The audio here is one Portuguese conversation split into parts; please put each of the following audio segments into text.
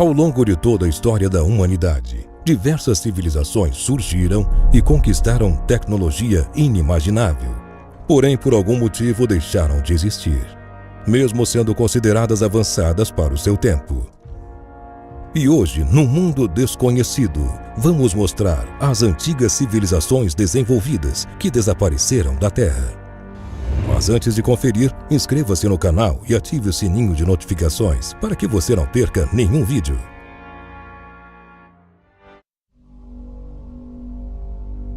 Ao longo de toda a história da humanidade, diversas civilizações surgiram e conquistaram tecnologia inimaginável. Porém, por algum motivo deixaram de existir, mesmo sendo consideradas avançadas para o seu tempo. E hoje, num mundo desconhecido, vamos mostrar as antigas civilizações desenvolvidas que desapareceram da Terra. Mas antes de conferir, inscreva-se no canal e ative o sininho de notificações para que você não perca nenhum vídeo.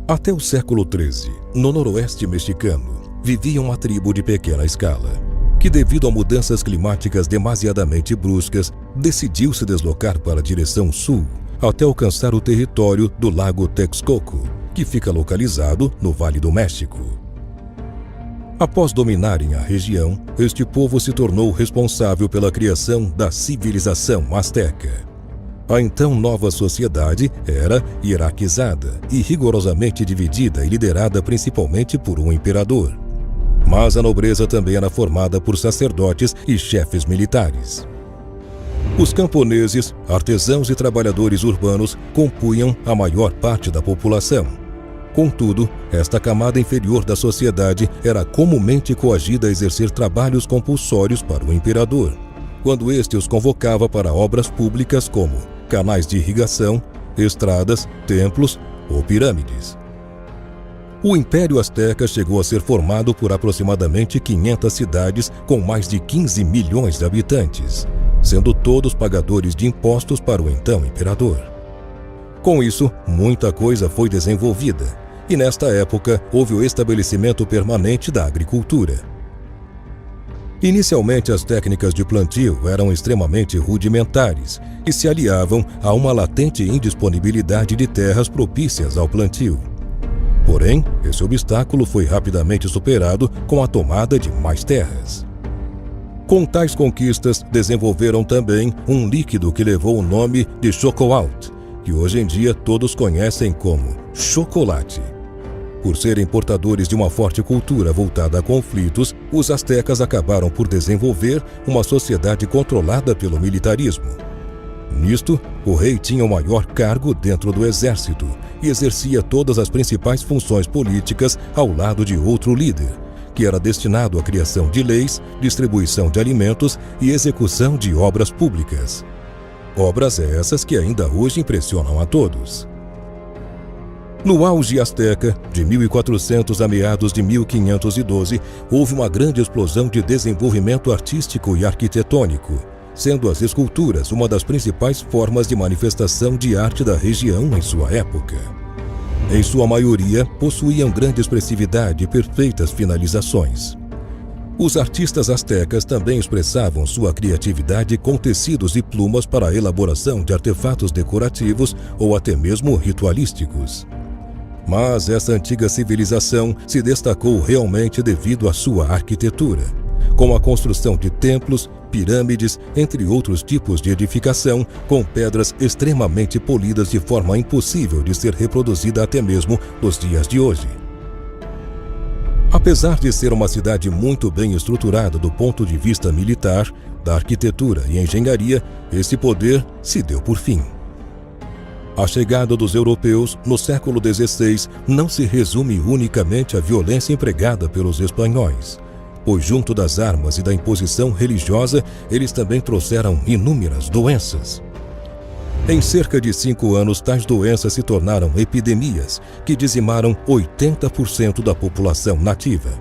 Até o século XIII, no noroeste mexicano, vivia uma tribo de pequena escala, que devido a mudanças climáticas demasiadamente bruscas, decidiu se deslocar para a direção sul, até alcançar o território do Lago Texcoco, que fica localizado no Vale do México. Após dominarem a região, este povo se tornou responsável pela criação da civilização asteca. A então nova sociedade era hierarquizada e rigorosamente dividida e liderada principalmente por um imperador. Mas a nobreza também era formada por sacerdotes e chefes militares. Os camponeses, artesãos e trabalhadores urbanos compunham a maior parte da população. Contudo, esta camada inferior da sociedade era comumente coagida a exercer trabalhos compulsórios para o imperador, quando este os convocava para obras públicas como canais de irrigação, estradas, templos ou pirâmides. O Império Azteca chegou a ser formado por aproximadamente 500 cidades com mais de 15 milhões de habitantes, sendo todos pagadores de impostos para o então imperador. Com isso, muita coisa foi desenvolvida, e nesta época houve o estabelecimento permanente da agricultura. Inicialmente, as técnicas de plantio eram extremamente rudimentares e se aliavam a uma latente indisponibilidade de terras propícias ao plantio. Porém, esse obstáculo foi rapidamente superado com a tomada de mais terras. Com tais conquistas, desenvolveram também um líquido que levou o nome de chocoalt, que hoje em dia todos conhecem como chocolate. Por serem portadores de uma forte cultura voltada a conflitos, os astecas acabaram por desenvolver uma sociedade controlada pelo militarismo. Nisto, o rei tinha o maior cargo dentro do exército e exercia todas as principais funções políticas ao lado de outro líder, que era destinado à criação de leis, distribuição de alimentos e execução de obras públicas. Obras essas que ainda hoje impressionam a todos. No auge asteca, de 1400 a meados de 1512, houve uma grande explosão de desenvolvimento artístico e arquitetônico, sendo as esculturas uma das principais formas de manifestação de arte da região em sua época. Em sua maioria, possuíam grande expressividade e perfeitas finalizações. Os artistas astecas também expressavam sua criatividade com tecidos e plumas para a elaboração de artefatos decorativos ou até mesmo ritualísticos. Mas essa antiga civilização se destacou realmente devido à sua arquitetura, com a construção de templos, pirâmides, entre outros tipos de edificação, com pedras extremamente polidas de forma impossível de ser reproduzida até mesmo nos dias de hoje. Apesar de ser uma cidade muito bem estruturada do ponto de vista militar, da arquitetura e engenharia, esse poder se deu por fim. A chegada dos europeus no século XVI não se resume unicamente à violência empregada pelos espanhóis, pois junto das armas e da imposição religiosa, eles também trouxeram inúmeras doenças. Em cerca de 5 anos, tais doenças se tornaram epidemias que dizimaram 80% da população nativa.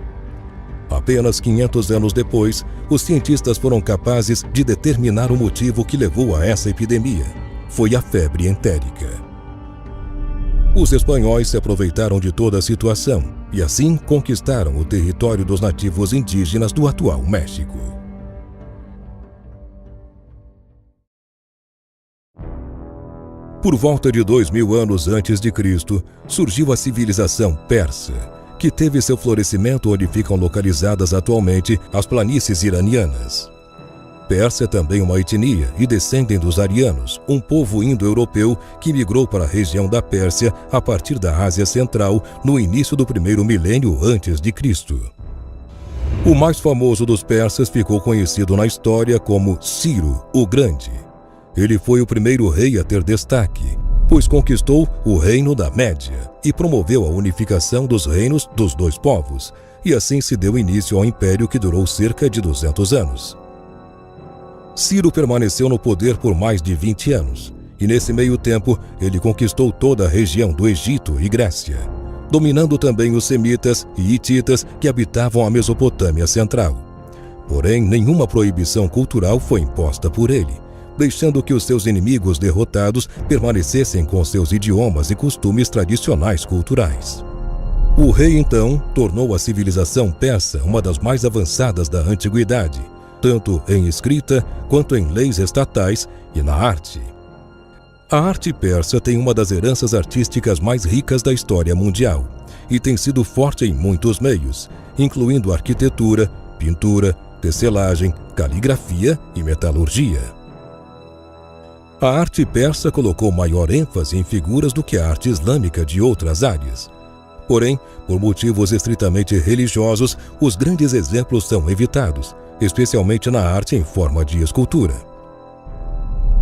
Apenas 500 anos depois, os cientistas foram capazes de determinar o motivo que levou a essa epidemia. Foi a febre entérica. Os espanhóis se aproveitaram de toda a situação e assim conquistaram o território dos nativos indígenas do atual México. Por volta de 2000 anos antes de Cristo, surgiu a civilização persa, que teve seu florescimento onde ficam localizadas atualmente as planícies iranianas. Persa é também uma etnia e descendem dos arianos, um povo indo-europeu que migrou para a região da Pérsia a partir da Ásia Central no início do primeiro milênio antes de Cristo. O mais famoso dos persas ficou conhecido na história como Ciro o Grande. Ele foi o primeiro rei a ter destaque, pois conquistou o Reino da Média e promoveu a unificação dos reinos dos dois povos, e assim se deu início ao império que durou cerca de 200 anos. Ciro permaneceu no poder por mais de 20 anos, e nesse meio tempo ele conquistou toda a região do Egito e Grécia, dominando também os semitas e hititas que habitavam a Mesopotâmia central. Porém, nenhuma proibição cultural foi imposta por ele, deixando que os seus inimigos derrotados permanecessem com seus idiomas e costumes tradicionais culturais. O rei, então, tornou a civilização persa uma das mais avançadas da antiguidade, tanto em escrita quanto em leis estatais e na arte. A arte persa tem uma das heranças artísticas mais ricas da história mundial e tem sido forte em muitos meios, incluindo arquitetura, pintura, tecelagem, caligrafia e metalurgia. A arte persa colocou maior ênfase em figuras do que a arte islâmica de outras áreas. Porém, por motivos estritamente religiosos, os grandes exemplos são evitados, especialmente na arte em forma de escultura.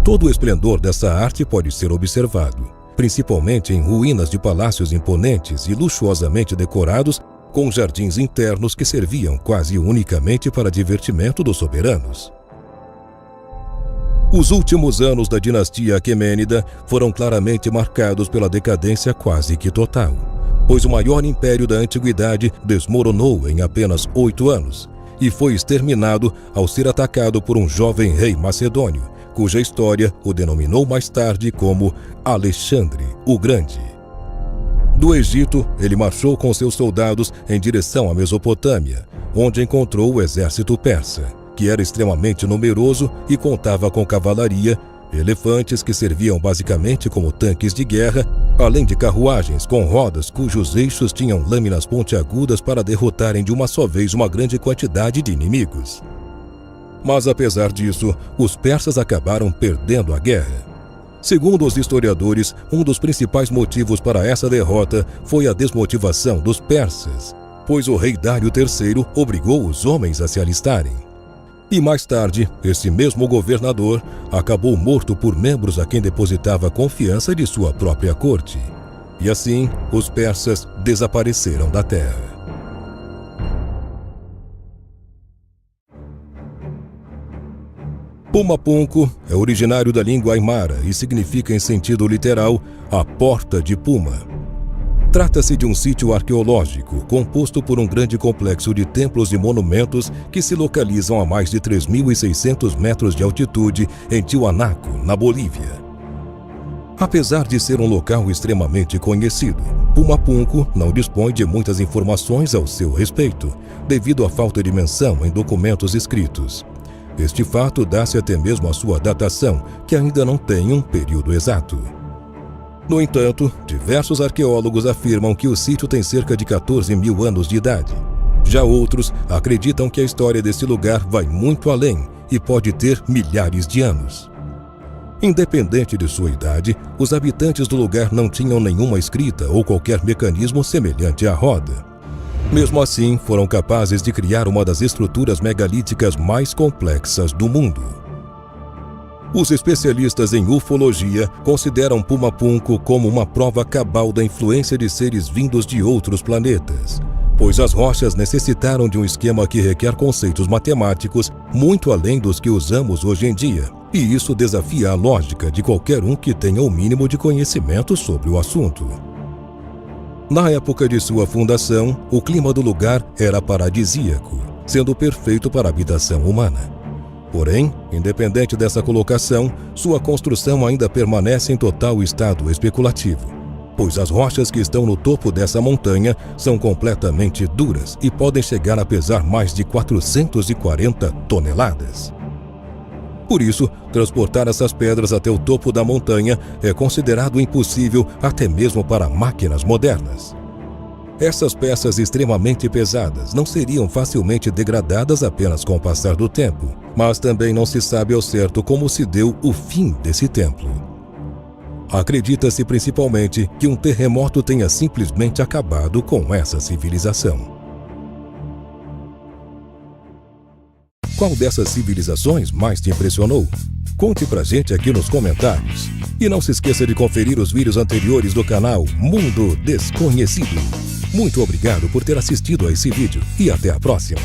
Todo o esplendor dessa arte pode ser observado, principalmente em ruínas de palácios imponentes e luxuosamente decorados, com jardins internos que serviam quase unicamente para divertimento dos soberanos. Os últimos anos da dinastia Aquemênida foram claramente marcados pela decadência quase que total, pois o maior império da antiguidade desmoronou em apenas 8 anos e foi exterminado ao ser atacado por um jovem rei macedônio, cuja história o denominou mais tarde como Alexandre o Grande. Do Egito, ele marchou com seus soldados em direção à Mesopotâmia, onde encontrou o exército persa, que era extremamente numeroso e contava com cavalaria, elefantes que serviam basicamente como tanques de guerra, além de carruagens com rodas cujos eixos tinham lâminas pontiagudas para derrotarem de uma só vez uma grande quantidade de inimigos. Mas apesar disso, os persas acabaram perdendo a guerra. Segundo os historiadores, um dos principais motivos para essa derrota foi a desmotivação dos persas, pois o rei Dário III obrigou os homens a se alistarem. E mais tarde, esse mesmo governador acabou morto por membros a quem depositava confiança de sua própria corte. E assim, os persas desapareceram da terra. Puma Punku é originário da língua aimara e significa em sentido literal a Porta de Puma. Trata-se de um sítio arqueológico composto por um grande complexo de templos e monumentos que se localizam a mais de 3.600 metros de altitude em Tiwanaku, na Bolívia. Apesar de ser um local extremamente conhecido, Puma Punku não dispõe de muitas informações ao seu respeito, devido à falta de menção em documentos escritos. Este fato dá-se até mesmo à sua datação, que ainda não tem um período exato. No entanto, diversos arqueólogos afirmam que o sítio tem cerca de 14 mil anos de idade. Já outros acreditam que a história desse lugar vai muito além e pode ter milhares de anos. Independente de sua idade, os habitantes do lugar não tinham nenhuma escrita ou qualquer mecanismo semelhante à roda. Mesmo assim, foram capazes de criar uma das estruturas megalíticas mais complexas do mundo. Os especialistas em ufologia consideram Puma Punku como uma prova cabal da influência de seres vindos de outros planetas, pois as rochas necessitaram de um esquema que requer conceitos matemáticos muito além dos que usamos hoje em dia, e isso desafia a lógica de qualquer um que tenha o mínimo de conhecimento sobre o assunto. Na época de sua fundação, o clima do lugar era paradisíaco, sendo perfeito para a habitação humana. Porém, independente dessa colocação, sua construção ainda permanece em total estado especulativo, pois as rochas que estão no topo dessa montanha são completamente duras e podem chegar a pesar mais de 440 toneladas. Por isso, transportar essas pedras até o topo da montanha é considerado impossível até mesmo para máquinas modernas. Essas peças extremamente pesadas não seriam facilmente degradadas apenas com o passar do tempo, mas também não se sabe ao certo como se deu o fim desse templo. Acredita-se principalmente que um terremoto tenha simplesmente acabado com essa civilização. Qual dessas civilizações mais te impressionou? Conte pra gente aqui nos comentários. E não se esqueça de conferir os vídeos anteriores do canal Mundo Desconhecido. Muito obrigado por ter assistido a esse vídeo e até a próxima.